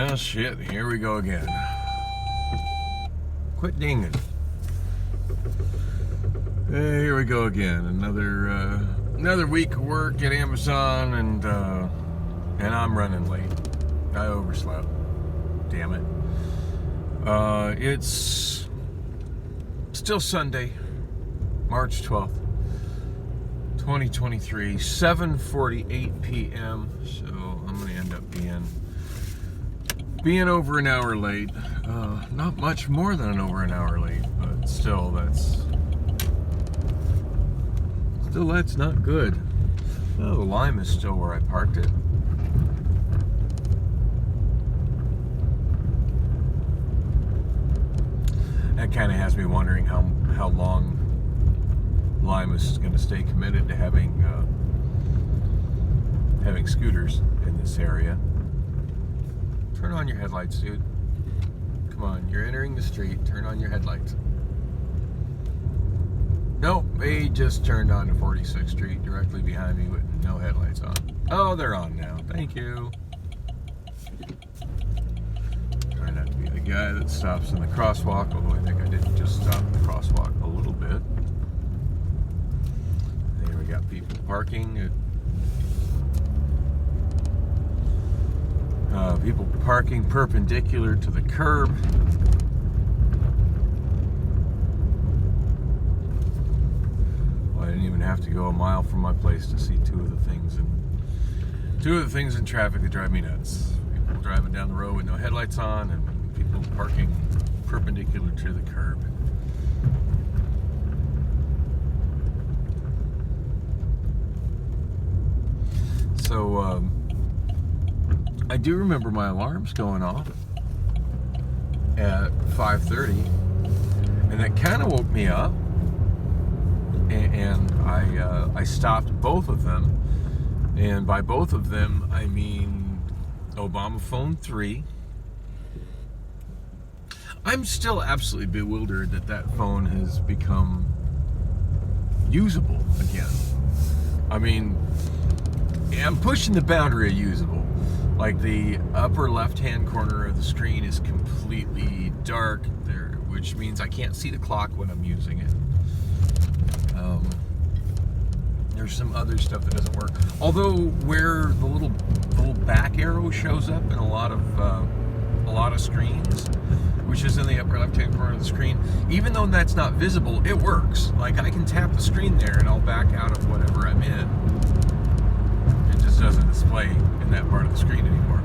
Well, shit, here we go again. Quit dinging. Here we go again. Another week of work at Amazon, and I'm running late. I overslept. Damn it. It's still Sunday, March 12th, 2023, 7:48 p.m. So I'm gonna end up being over an hour late. Not much more than over an hour late, but still that's not good. Oh, the Lime is still where I parked it. That kind of has me wondering how long Lime is going to stay committed to having scooters in this area. Turn on your headlights, dude. Come on, you're entering the street. Turn on your headlights. Nope, they just turned on to 46th Street directly behind me with no headlights on. Oh, they're on now. Thank you. Try not to be the guy that stops in the crosswalk, although I think I did just stop in the crosswalk a little bit. There we got people parking. People parking perpendicular to the curb. Well, I didn't even have to go a mile from my place to see two of the things in traffic that drive me nuts. People driving down the road with no headlights on, and people parking perpendicular to the curb. So, I do remember my alarms going off at 5:30, and that kind of woke me up, and I stopped both of them, and by both of them I mean Obama Phone 3. I'm still absolutely bewildered that phone has become usable again. I mean, I'm pushing the boundary of usable. Like, the upper left-hand corner of the screen is completely dark there, which means I can't see the clock when I'm using it. There's some other stuff that doesn't work. Although where the little back arrow shows up in a lot of screens, which is in the upper left-hand corner of the screen, even though that's not visible, it works. Like, I can tap the screen there and I'll back out of whatever I'm in. It just doesn't display in that part of the screen anymore.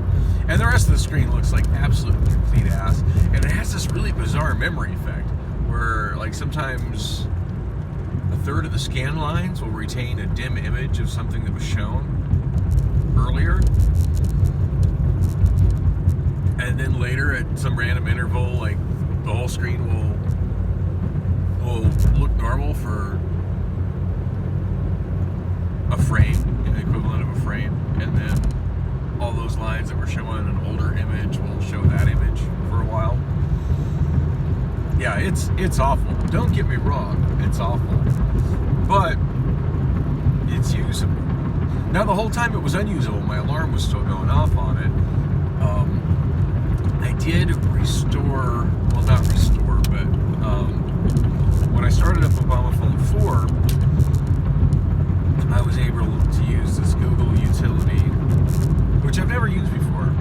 And the rest of the screen looks like absolute complete ass. And it has this really bizarre memory effect where, like, sometimes a third of the scan lines will retain a dim image of something that was shown earlier. And then later, at some random interval, like, the whole screen will look normal for a frame, the equivalent of a frame, and then all those lines that were showing an older image will show that image for a while. Yeah, it's awful. Don't get me wrong, it's awful, but it's usable. Now, the whole time it was unusable, my alarm was still going off on it. I did restore, well, not restore, but when I started up Obama Phone 4, I was able to use this Google utility, which I've never used before.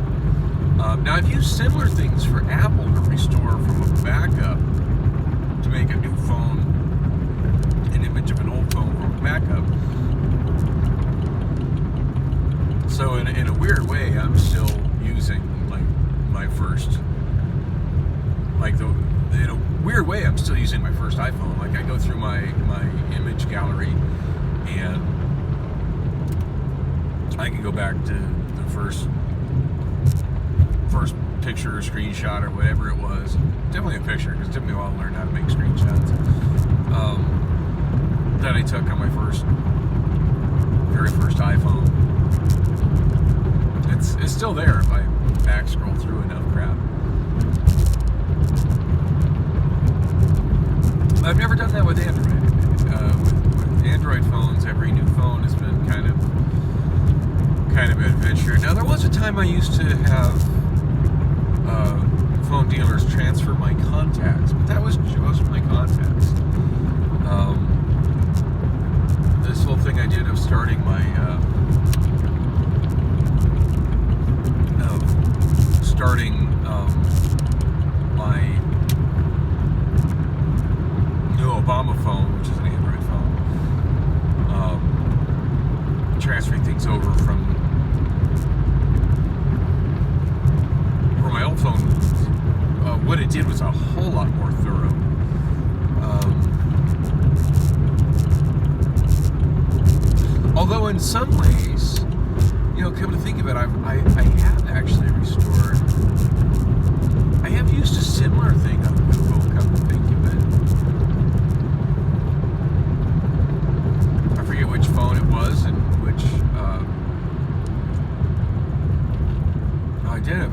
Now, I've used similar things for Apple to restore from a backup, to make a new phone an image of an old phone from a backup. So in a weird way, I'm still using, like, my first, in a weird way, I'm still using my first iPhone. Like, I go through my image gallery, and I can go back to the first picture or screenshot or whatever it was. Definitely a picture, because it took me a while to learn how to make screenshots. That I took on my very first iPhone. It's still there if I back scroll through enough crap. I've never done that with Android. With Android phones, every new phone has been kind of an adventure. Now, there was a time I used to have phone dealers transfer my contacts, but that was just my contacts. This whole thing I did of starting my my new Obama phone, which is an Android phone, transferring things over from my old phone. What it did was a whole lot more thorough. Although in some ways, come to think of it, I have actually restored. I have used a similar thing on Google, come to think of it. I forget which phone it was and which.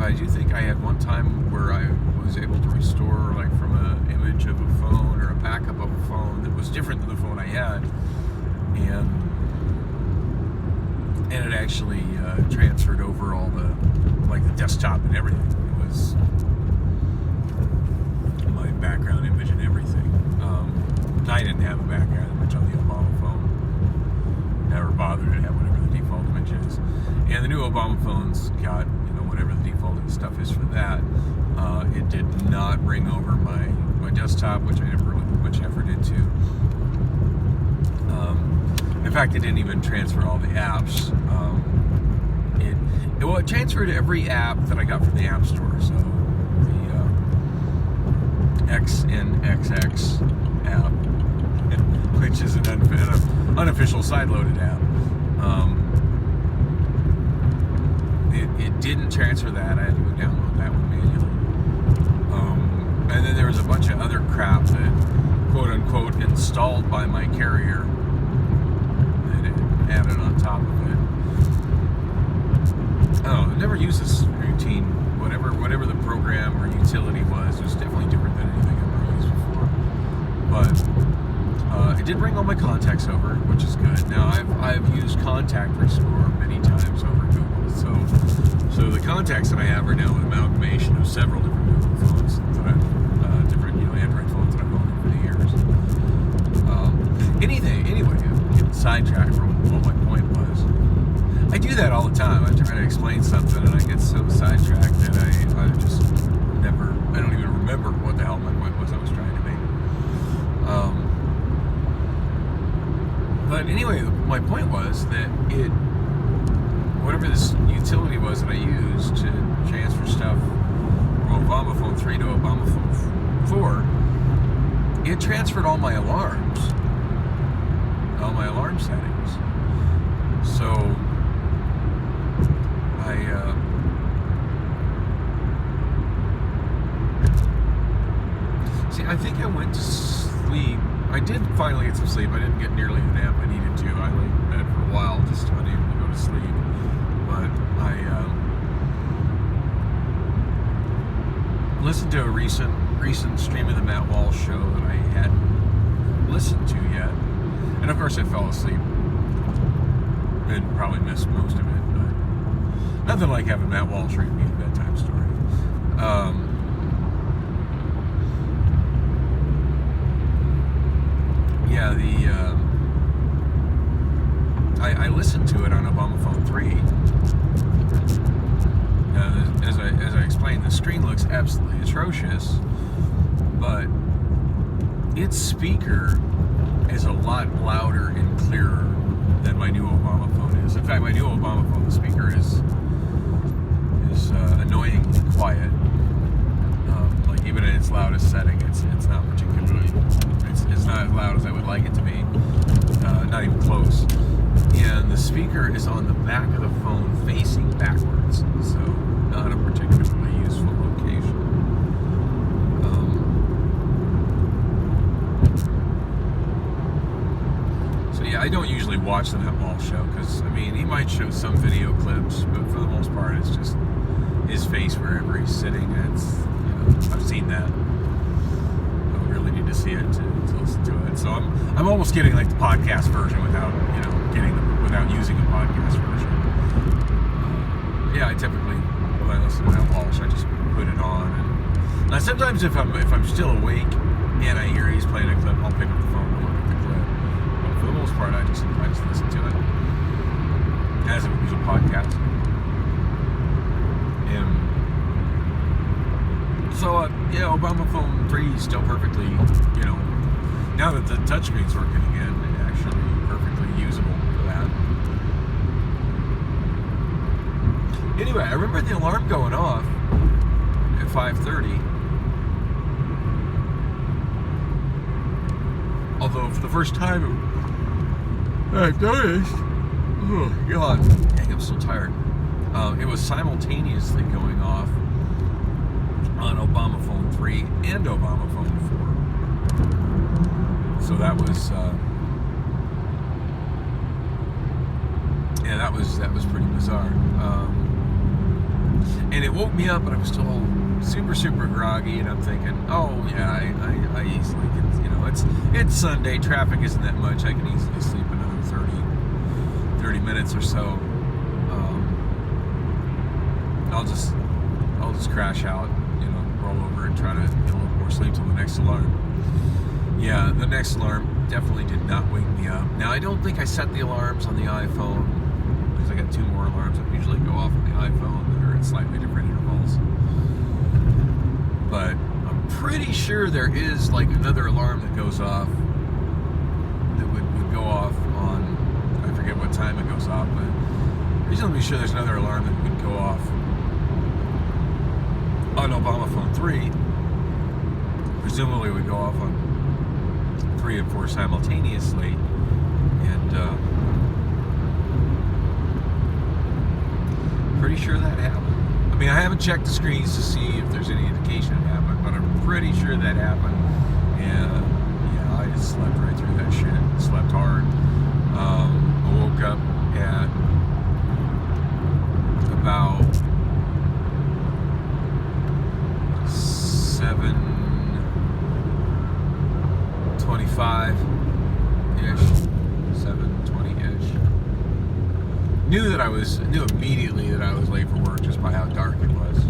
I do think I had one time where I was able to restore, like, from an image of a phone or a backup of a phone that was different than the phone I had, and it actually transferred over all the, like, the desktop and everything. It was my background image and everything. I didn't have a background image on the Obama phone. Never bothered to have whatever the default image is. And the new Obama phones got, whatever the default stuff is for that. It did not bring over my desktop, which I never really put much effort into. In fact, it didn't even transfer all the apps. It transferred every app that I got from the App Store. So the XNXX app, which is an unofficial side-loaded app. It didn't transfer that. I had to go download that one manually. And then there was a bunch of other crap that, quote-unquote, installed by my carrier that it added on top of it. I never used this routine. Whatever the program or utility was definitely different than anything I've ever used before. But it did bring all my contacts over, which is good. Now, I've used Contact Restore many times over Google. So the contacts that I have are now an amalgamation of several different Google phones that I've, different Android phones that I've owned over the years. Anyway, getting sidetracked from what my point was. I do that all the time. I try to explain something and I get so sidetracked that I just never, I don't even remember what the hell my point was I was trying to make. But anyway, my point was that whatever this utility was that I used to transfer stuff from Obama Phone 3 to Obama Phone 4, it transferred all my alarms, all my alarm settings. So I think I went to sleep. I did finally get some sleep. I didn't get nearly the nap I needed to. I lay in bed for a while, just unable to go to sleep. But I listened to a recent stream of the Matt Walsh show that I hadn't listened to yet. And of course I fell asleep and probably missed most of it. But nothing like having Matt Walsh read me a bedtime story. I listened to it on Obama Phone 3. As I explained, the screen looks absolutely atrocious, but its speaker is a lot louder and clearer than my new Obama phone is. In fact, my new Obama phone, the speaker is annoyingly quiet. Like even in its loudest setting, it's not particularly. It's not as loud as I would like it to be. Not even close. And the speaker is on the back of the phone facing backwards, so not a particularly useful location. So yeah, I don't usually watch the Matt Walsh show because, I mean, he might show some video clips, but for the most part it's just his face wherever he's sitting. I've seen that. I don't really need to see it to listen to it. So I'm almost getting like the podcast version without using a podcast version. Yeah, I typically, when I listen to Matt Walsh, I just put it on. And now sometimes if I'm still awake and I hear he's playing a clip, I'll pick up the phone and look at the clip. But for the most part, I just listen to it as if it was a podcast. And so yeah, Obama Phone 3 is still perfectly, now that the touchscreen's working again, actually perfectly usable for that. Anyway, I remember the alarm going off at 5:30. Although for the first time I've noticed, oh God, dang, I'm so tired. It was simultaneously going off on Obama Phone 3 and Obama Phone 4. So that was, that was pretty bizarre. And it woke me up, but I was still super, super groggy, and I'm thinking, oh yeah, I easily can, it's Sunday, traffic isn't that much, I can easily sleep another 30 minutes or so. I'll just crash out, roll over and try to get a little more sleep till the next alarm. Yeah, the next alarm definitely did not wake me up. Now, I don't think I set the alarms on the iPhone, because I got 2 more alarms that usually go off on the iPhone that are at slightly different intervals. But I'm pretty sure there is like another alarm that goes off, that would go off on, I forget what time it goes off, but reasonably sure there's another alarm that would go off on Obama Phone 3. Presumably would go off on 3 and 4 simultaneously, and pretty sure that happened. I mean, I haven't checked the screens to see if there's any indication it happened, but I'm pretty sure that happened. And yeah, I just slept right through that shit. Slept hard. I woke up at about 7:25-ish, 7:20-ish. Knew immediately that I was late for work just by how dark it was. I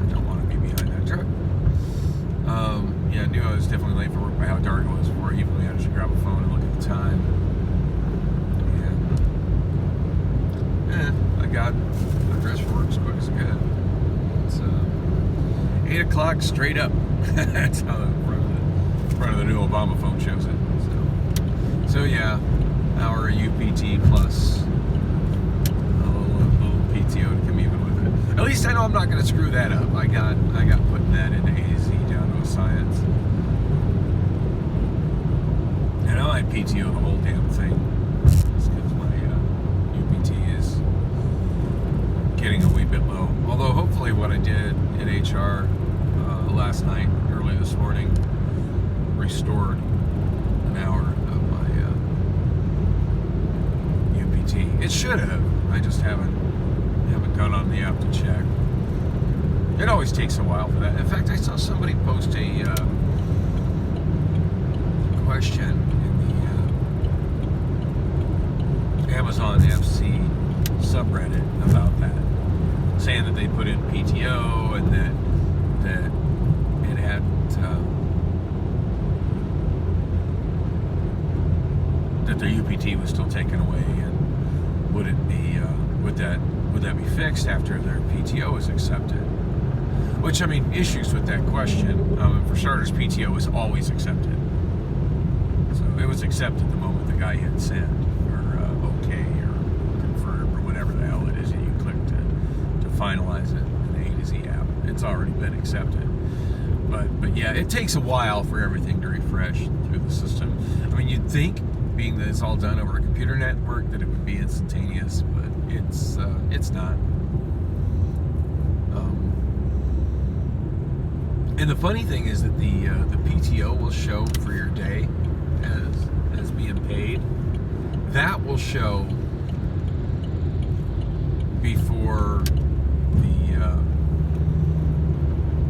don't want to be behind that truck. Yeah, I knew I was definitely late for work by how dark it was before I even managed to grab a phone and look at the time. And I got dressed for work as quick as I could. It's 8 o'clock straight up. That's how the front of the new Obama phone shows it. So yeah, hour UPT plus a little PTO to come even with it. At least I know I'm not going to screw that up. I got putting that into AZ down to a science. And I might PTO the whole damn thing, just because my UPT is getting a wee bit low. Although hopefully what I did in HR last night, early this morning, restored an hour of my UPT. It should have. I just haven't gone on the app to check. It always takes a while for that. In fact, I saw somebody post a question in the Amazon FC subreddit about that, saying that they put in PTO and that it had that their UPT was still taken away, and would that be fixed after their PTO is accepted? Which, I mean, issues with that question. For starters, PTO is always accepted, so it was accepted the moment the guy hit send or OK or confirm or whatever the hell it is that you click to finalize it in the A to Z app. It's already been accepted. But yeah, it takes a while for everything to refresh through the system. I mean, you'd think, being that it's all done over a computer network, that it would be instantaneous, but it's not. And the funny thing is that the PTO will show for your day as being paid. That will show before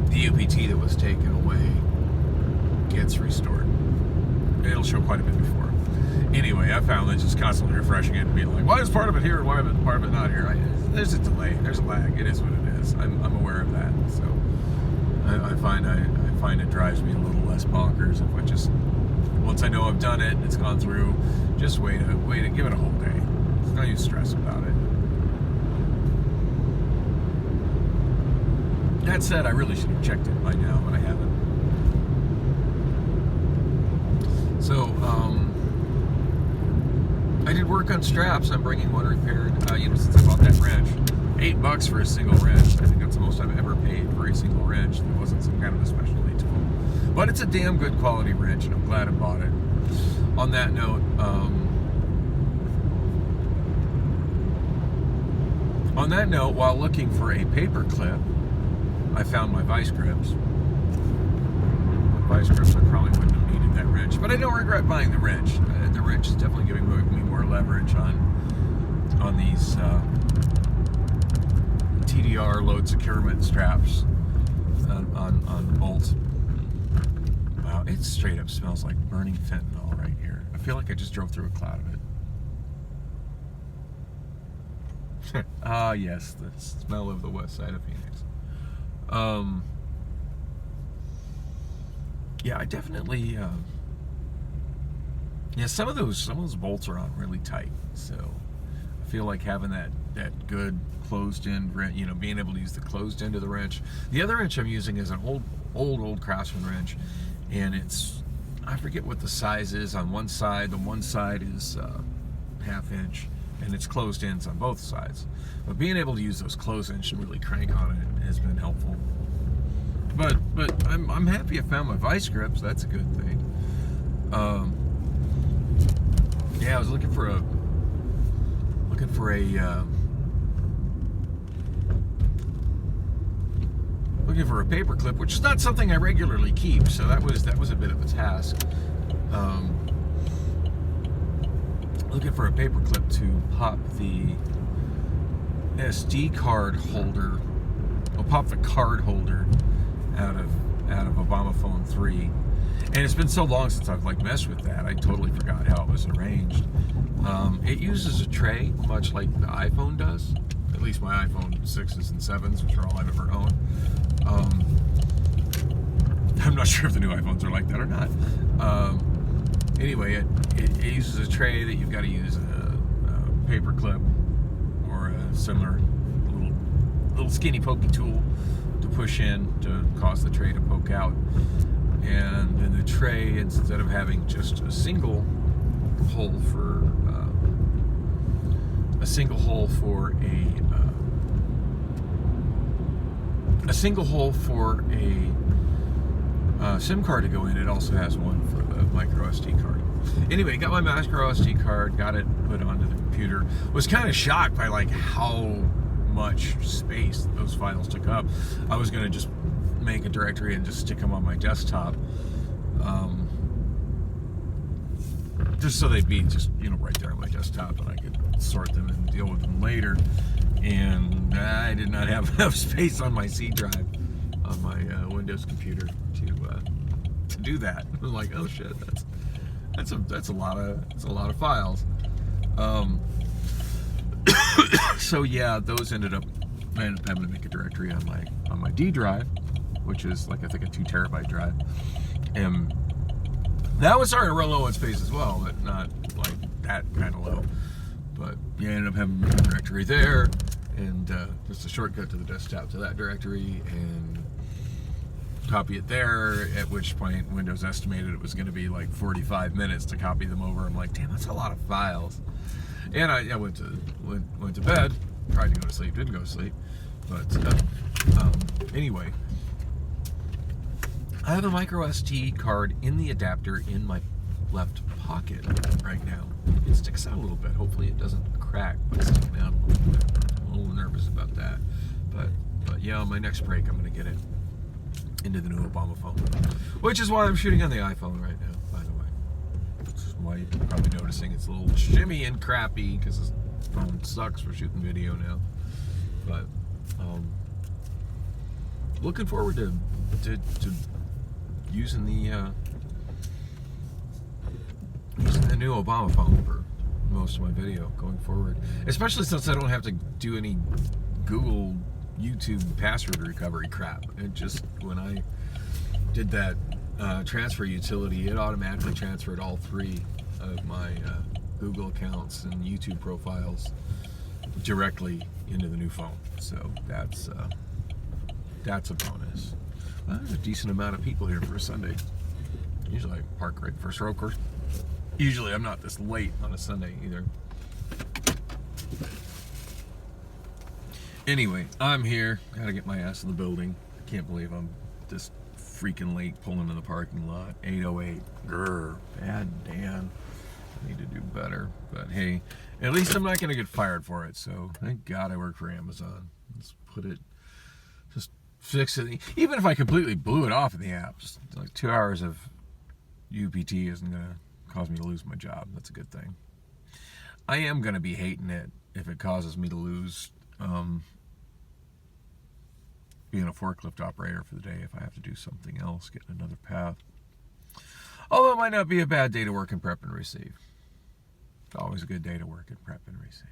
the UPT that was taken away gets restored. It'll show quite a bit before. Anyway, I found that just constantly refreshing it and being like, why is part of it here and why is part of it not here? there's a delay, there's a lag. It is what it is. I'm aware of that. So I find it drives me a little less bonkers if I just, once I know I've done it, it's gone through, just wait to give it a whole day. There's no use stress about it. That said, I really should have checked it by now, but I haven't. So, I did work on straps. I'm bringing one repaired, since I bought that wrench. $8 for a single wrench. I think that's the most I've ever paid for a single wrench. It wasn't some kind of a specialty tool. But it's a damn good quality wrench, and I'm glad I bought it. On that note, while looking for a paper clip, I found my vice grips. Vice grips, I probably wouldn't have needed that wrench, but I don't regret buying the wrench. The wrench is definitely giving me more leverage on these TDR load securement straps on bolts. Wow, it straight up smells like burning fentanyl right here. I feel like I just drove through a cloud of it. Ah, yes, the smell of the west side of Phoenix. Yeah, I definitely. Some of those bolts are on really tight, so I feel like having that good closed end wrench, being able to use the closed end of the wrench. The other wrench I'm using is an old Craftsman wrench, and I forget what the size is on one side. The one side is 1/2 inch, and it's closed ends on both sides. But being able to use those closed ends and really crank on it has been helpful. But I'm happy I found my vice grips. That's a good thing. I was looking for a paper clip, which is not something I regularly keep. So that was a bit of a task. Looking for a paper clip to pop the SD card holder. I'll pop the card holder out of Obama Phone 3, and it's been so long since I've messed with that. I totally forgot how it was arranged. It uses a tray, much like the iPhone does. At least my iPhone 6s and 7s, which are all I've ever owned. I'm not sure if the new iPhones are like that or not. Anyway, it uses a tray that you've got to use a paper clip or a similar little skinny pokey tool to push in to cause the tray to poke out. And in the tray, instead of having just a single hole for a SIM card to go in, it also has one for the micro SD card. Anyway, got my micro SD card, got it put onto the computer. Was kind of shocked by how much space those files took up. I was going to just make a directory and just stick them on my desktop, just so they'd be just right there on my desktop, and I could sort them and deal with them later. And I did not have enough space on my C drive on my Windows computer to do that. I was like, oh shit, that's a lot of files. So yeah, those I ended up having to make a directory on my D drive, which is I think a 2 terabyte drive, and that was starting to run low on space as well, but not that kind of low. But yeah, I ended up having a directory there, and just a shortcut to the desktop to that directory, and copy it there, at which point Windows estimated it was going to be 45 minutes to copy them over. I'm like, damn, that's a lot of files. And I went to bed, tried to go to sleep, didn't go to sleep. But anyway, I have a micro SD card in the adapter in my left pocket right now. It sticks out a little bit. Hopefully it doesn't crack by sticking out a little bit. I'm a little nervous about that. But yeah, on my next break, I'm going to get it into the new Obama phone, which is why I'm shooting on the iPhone right now, by the way. Which is why you're probably noticing it's a little shimmy and crappy, because this phone sucks for shooting video now. But looking forward to using the new Obama phone for most of my video going forward, especially since I don't have to do any Google, YouTube password recovery crap. It just, when I did that transfer utility, it automatically transferred all 3 of my Google accounts and YouTube profiles directly into the new phone. So that's a bonus. Well, there's a decent amount of people here for a Sunday. Usually I park right first row, of course. Usually I'm not this late on a Sunday either. Anyway, I'm here. Gotta get my ass in the building. I can't believe I'm this freaking late pulling in the parking lot. 8:08. Grr. Bad Dan. I need to do better. But hey, at least I'm not gonna get fired for it. So thank God I work for Amazon. Let's put it, just fix it. Even if I completely blew it off in the app, just like 2 hours of UPT isn't gonna cause me to lose my job. That's a good thing. I am gonna be hating it if it causes me to lose being a forklift operator for the day, if I have to do something else, get another path. Although it might not be a bad day to work in prep and receive. It's always a good day to work in prep and receive.